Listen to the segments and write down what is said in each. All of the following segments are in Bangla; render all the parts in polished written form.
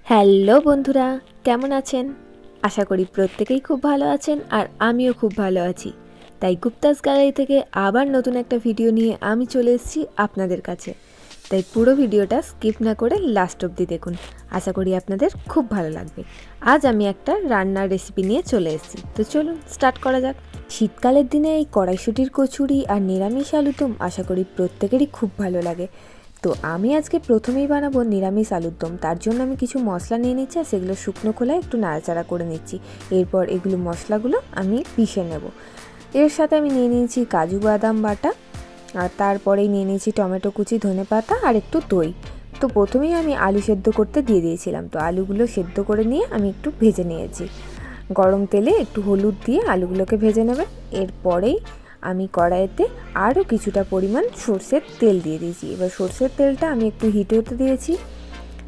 হ্যালো বন্ধুরা, কেমন আছেন? আশা করি প্রত্যেকেই খুব ভালো আছেন আর আমিও খুব ভালো আছি। তাই গুপ্তাস গ্যালারি থেকে আবার নতুন একটা ভিডিও নিয়ে আমি চলে এসেছি আপনাদের কাছে। তাই পুরো ভিডিওটা স্কিপ না করে লাস্ট অবধি দেখুন। আশা করি আপনাদের খুব ভালো লাগবে। আজ আমি একটা রান্নার রেসিপি নিয়ে চলে এসেছি, তো চলুন স্টার্ট করা যাক। শীতকালের দিনে এই কড়াইশুঁটির কচুরি আর নিরামিষ আলুর দম আশা করি প্রত্যেকেরই খুব ভালো লাগে। তো আমি আজকে প্রথমেই বানাবো নিরামিষ আলুর দম। তার জন্য আমি কিছু মশলা নিয়ে নিচ্ছি আর সেগুলো শুকনো খোলায় একটু নাড়াচাড়া করে নিচ্ছি। এরপর এগুলো মশলাগুলো আমি পিষে নেব। এর সাথে আমি নিয়ে নিয়েছি কাজু বাদাম বাটা, আর তারপরেই নিয়ে নিয়েছি টমেটো কুচি, ধনেপাতা আর একটু দই। তো প্রথমেই আমি আলু সেদ্ধ করতে দিয়ে দিয়েছিলাম। তো আলুগুলো সেদ্ধ করে নিয়ে আমি একটু ভেজে নিয়েছি। গরম তেলে একটু হলুদ দিয়ে আলুগুলোকে ভেজে নেবে। এরপরেই আমি কড়াইতে আরও কিছুটা পরিমাণ সর্ষের তেল দিয়ে দিয়েছি। এবার সর্ষের তেলটা আমি একটু হিট হতে দিয়েছি।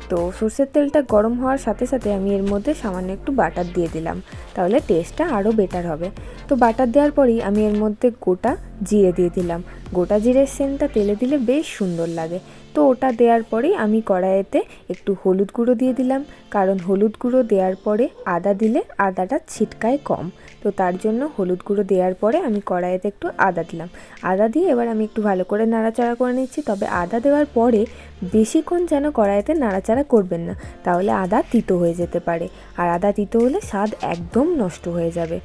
তো সর্ষের তেলটা গরম হওয়ার সাথে সাথে আমি এর মধ্যে সামান্য একটু বাটার দিয়ে দিলাম, তাহলে টেস্টটা আরও বেটার হবে। তো বাটার দেওয়ার পরেই আমি এর মধ্যে গোটা জিরে দিয়ে দিলাম। গোটা জিরের সেন্টটা তেলে দিলে বেশ সুন্দর লাগে। তো ওটা দেওয়ার পরেই আমি কড়াইতে একটু হলুদ গুঁড়ো দিয়ে দিলাম, কারণ হলুদ গুঁড়ো দেওয়ার পরে আদা দিলে আদাটা ছিটকায় কম। তো তার জন্য হলুদ গুঁড়ো দেওয়ার পরে আমি কড়াইতে একটু আদা দিলাম। আদা দিয়ে এবার আমি একটু ভালো করে নাড়াচাড়া করে নিচ্ছি। তবে আদা দেওয়ার পরে বেশিক্ষণ যেন কড়াইতে নাড়াচাড়া করবেন না, তাহলে আদা তিতো হয়ে যেতে পারে, আর আদা তিতো হলে স্বাদ একদম নষ্ট হয়ে যাবে।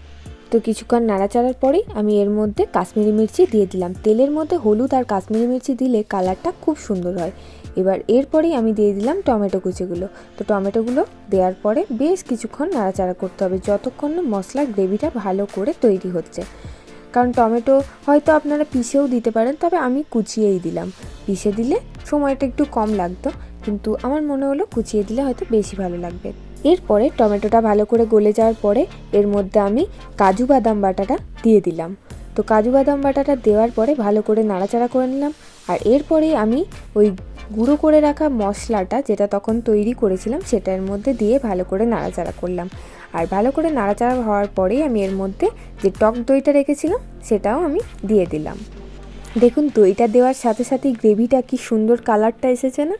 তো কিছুক্ষণ নাড়াচাড়ার পরেই আমি এর মধ্যে কাশ্মীরি মির্চি দিয়ে দিলাম। তেলের মধ্যে হলুদ আর কাশ্মীরি মির্চি দিলে কালারটা খুব সুন্দর হয়। এবার এরপরেই আমি দিয়ে দিলাম টমেটো কুচিগুলো। তো টমেটোগুলো দেওয়ার পরে বেশ কিছুক্ষণ নাড়াচাড়া করতে হবে, যতক্ষণ না মশলার গ্রেভিটা ভালো করে তৈরি হচ্ছে। কারণ টমেটো হয়তো আপনারা পিষেও দিতে পারেন, তবে আমি কুচিয়েই দিলাম। পিষে দিলে সময়টা একটু কম লাগতো, কিন্তু আমার মনে হলো কুচিয়ে দিলে হয়তো বেশি ভালো লাগবে। এরপরে টমেটোটা ভালো করে গলে যাওয়ার পরে এর মধ্যে আমি কাজু বাদাম বাটাটা দিয়ে দিলাম। তো কাজু বাদাম বাটাটা দেওয়ার পরে ভালো করে নাড়াচাড়া করে নিলাম। আর এরপরেই আমি ওই গুঁড়ো করে রাখা মশলাটা, যেটা তখন তৈরি করেছিলাম, সেটার মধ্যে দিয়ে ভালো করে নাড়াচাড়া করলাম। আর ভালো করে নাড়াচাড়া হওয়ার পরেই আমি এর মধ্যে যে টক দইটা রেখেছিলাম সেটাও আমি দিয়ে দিলাম। দেখুন দইটা দেওয়ার সাথে সাথেই গ্রেভিটা কি সুন্দর কালারটা এসেছে না?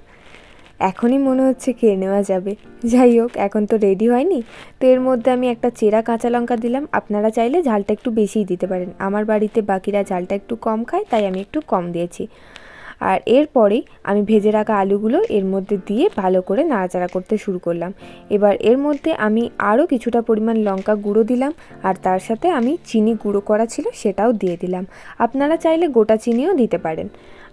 এখনই মনে হচ্ছে খেয়ে নেওয়া যাবে। যাই হোক, এখন তো রেডি হয়নি। তো এর মধ্যে আমি একটা চেরা কাঁচা লঙ্কা দিলাম। আপনারা চাইলে ঝালটা একটু বেশিই দিতে পারেন। আমার বাড়িতে বাকিরা ঝালটা একটু কম খায়, তাই আমি একটু কম দিয়েছি। আর এরপরেই আমি ভেজে রাখা আলুগুলো এর মধ্যে দিয়ে ভালো করে নাড়াচাড়া করতে শুরু করলাম। এবার এর মধ্যে আমি আরও কিছুটা পরিমাণ লঙ্কা গুঁড়ো দিলাম, আর তার সাথে আমি চিনি গুঁড়ো করা ছিল সেটাও দিয়ে দিলাম। আপনারা চাইলে গোটা চিনিও দিতে পারেন।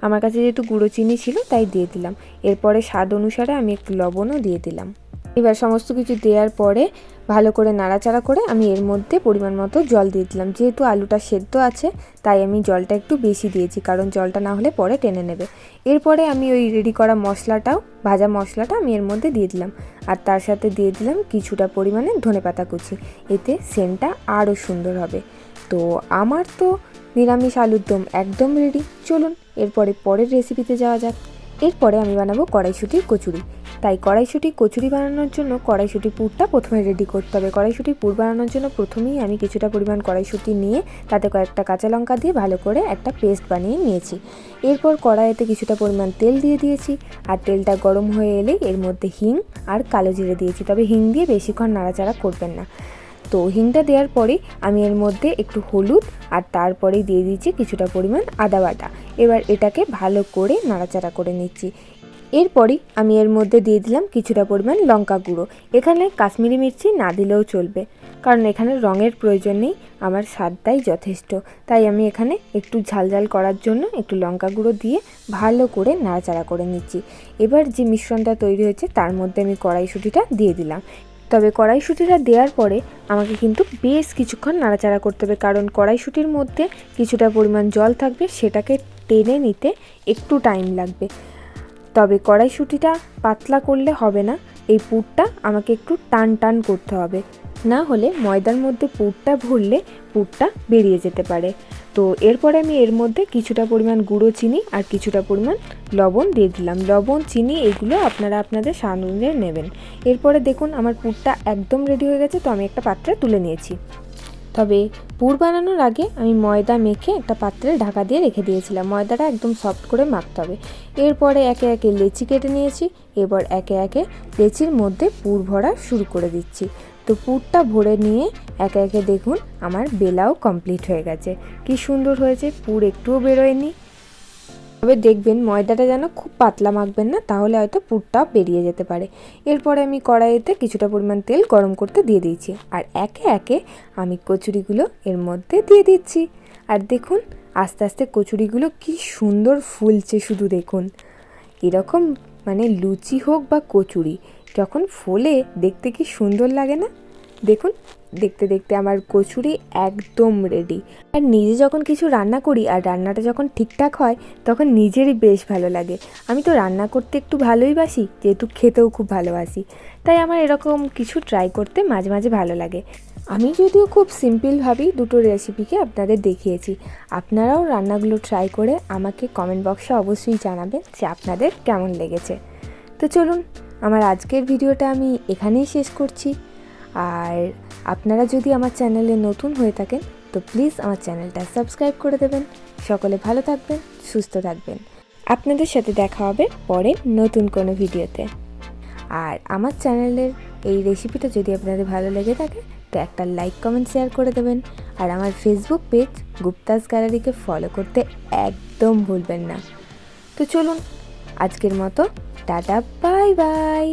আমার কাছে যেহেতু গুঁড়ো চিনি ছিল তাই দিয়ে দিলাম। এরপরে স্বাদ অনুসারে আমি একটু লবণও দিয়ে দিলাম। এবার সমস্ত কিছু দেওয়ার পরে ভালো করে নাড়াচাড়া করে আমি এর মধ্যে পরিমাণ মতো জল দিয়ে দিলাম। যেহেতু আলুটা সেদ্ধ আছে তাই আমি জলটা একটু বেশি দিয়েছি, কারণ জলটা না হলে পরে টেনে নেবে। এরপরে আমি ওই রেডি করা মশলাটাও, ভাজা মশলাটা আমি এর মধ্যে দিয়ে দিলাম, আর তার সাথে দিয়ে দিলাম কিছুটা পরিমাণে ধনেপাতা কুচি। এতে সেন্টটা আরও সুন্দর হবে। তো আমার তো নিরামিষ আলুর দম একদম রেডি। চলুন এরপরে পরের রেসিপিতে যাওয়া যাক। এরপরে আমি বানাবো কড়াইশুঁটির কচুরি। তাই কড়াইশুঁটি কচুরি বানানোর জন্য কড়াইশুঁটি পুরটা প্রথমে রেডি করতে হবে। কড়াইশুঁটি পুর বানানোর জন্য প্রথমেই আমি কিছুটা পরিমাণ কড়াইশুঁটি নিয়ে তাতে কয়েকটা কাঁচা লঙ্কা দিয়ে ভালো করে একটা পেস্ট বানিয়ে নিয়েছি। এরপর কড়াইতে কিছুটা পরিমাণ তেল দিয়ে দিয়েছি, আর তেলটা গরম হয়ে এলেই এর মধ্যে হিং আর কালো জিরে দিয়েছি। তবে হিং দিয়ে বেশিক্ষণ নাড়াচাড়া করবেন না। তো হিংটা দেওয়ার পরে আমি এর মধ্যে একটু হলুদ, আর তারপরেই দিয়ে দিচ্ছি কিছুটা পরিমাণ আদা বাটা। এবার এটাকে ভালো করে নাড়াচাড়া করে নিচ্ছি। এরপরই আমি এর মধ্যে দিয়ে দিলাম কিছুটা পরিমাণ লঙ্কা গুঁড়ো। এখানে কাশ্মীরি মির্চি না দিলেও চলবে, কারণ এখানে রঙের প্রয়োজন নেই, আমার স্বাদটাই যথেষ্ট। তাই আমি এখানে একটু ঝাল ঝাল করার জন্য একটু লঙ্কা গুঁড়ো দিয়ে ভালো করে নাড়াচাড়া করে নিচ্ছি। এবার যে মিশ্রণটা তৈরি হয়েছে তার মধ্যে আমি কড়াইশুঁটিটা দিয়ে দিলাম। তবে কড়াইশুঁটিটা দেওয়ার পরে আমাকে কিন্তু বেশ কিছুক্ষণ নাড়াচাড়া করতে হবে, কারণ কড়াইশুঁটির মধ্যে কিছুটা পরিমাণ জল থাকবে, সেটাকে টেনে নিতে একটু টাইম লাগবে। তবে কড়াইশুঁটিটা পাতলা করলে হবে না, এই পুরটা আমাকে একটু টান টান করতে হবে, না হলে ময়দার মধ্যে পুরটা ভরলে পুরটা বেরিয়ে যেতে পারে। তো এরপরে আমি এর মধ্যে কিছুটা পরিমাণ গুঁড়ো চিনি আর কিছুটা পরিমাণ লবণ দিয়ে দিলাম। লবণ, চিনি এগুলো আপনারা আপনাদের স্বাদ অনুযায়ী নেবেন। এরপরে দেখুন আমার পুরটা একদম রেডি হয়ে গেছে। তো আমি একটা পাত্রে তুলে নিয়েছি। তবে পুর বানানোর আগে আমি ময়দা মেখে একটা পাত্রে ঢাকা দিয়ে রেখে দিয়েছিলাম। ময়দাটা একদম সফট করে মাখতে হবে। এরপরে একে একে লেচি কেটে নিয়েছি। এবার একে একে লেচির মধ্যে পুর ভরা শুরু করে দিচ্ছি। তো পুরটা ভরে নিয়ে একে একে দেখুন আমার বেলাও কমপ্লিট হয়ে গেছে। কি সুন্দর হয়েছে, পুর একটুও বেরোয়নি। তবে দেখবেন ময়দাটা যেন খুব পাতলা মাখবেন না, তাহলে হয়তো পুরটাও বেরিয়ে যেতে পারে। এরপরে আমি কড়াইতে কিছুটা পরিমাণ তেল গরম করতে দিয়ে দিয়েছি, আর একে একে আমি কচুরিগুলো এর মধ্যে দিয়ে দিচ্ছি। আর দেখুন আস্তে আস্তে কচুরিগুলো কি সুন্দর ফুলছে, শুধু দেখুন। এরকম মানে লুচি হোক বা কচুরি, যখন ফোলে দেখতে কি সুন্দর লাগে না? দেখুন দেখতে দেখতে আমার কচুরি একদম রেডি। আর নিজে যখন কিছু রান্না করি আর রান্নাটা যখন ঠিকঠাক হয় তখন নিজেরই বেশ ভালো লাগে। আমি তো রান্না করতে একটু ভালোই বাসি, যেহেতু খেতেও খুব ভালোবাসি, তাই আমার এরকম কিছু ট্রাই করতে মাঝে মাঝে ভালো লাগে। আমি যদিও খুব সিম্পলভাবেই দুটো রেসিপিকে আপনাদের দেখিয়েছি। আপনারাও রান্নাগুলো ট্রাই করে আমাকে কমেন্ট বক্সে অবশ্যই জানাবেন যে আপনাদের কেমন লেগেছে। তো চলুন, আমার আজকের ভিডিওটা আমি এখানেই শেষ করছি। আর আপনারা যদি আমার চ্যানেলে নতুন হয়ে থাকেন তো প্লিজ আমার চ্যানেলটা সাবস্ক্রাইব করে দেবেন। সকলে ভালো থাকবেন, সুস্থ থাকবেন। আপনাদের সাথে দেখা হবে পরে নতুন কোনো ভিডিওতে। আর আমার চ্যানেলের এই রেসিপিটা যদি আপনাদের ভালো লেগে থাকে তো একটা লাইক কমেন্ট শেয়ার করে দেবেন। আর আমার ফেসবুক পেজ গুপ্তাস গ্যালারিকে ফলো করতে একদম ভুলবেন না। তো চলুন, আজকের মতো টাটা, বাই বাই।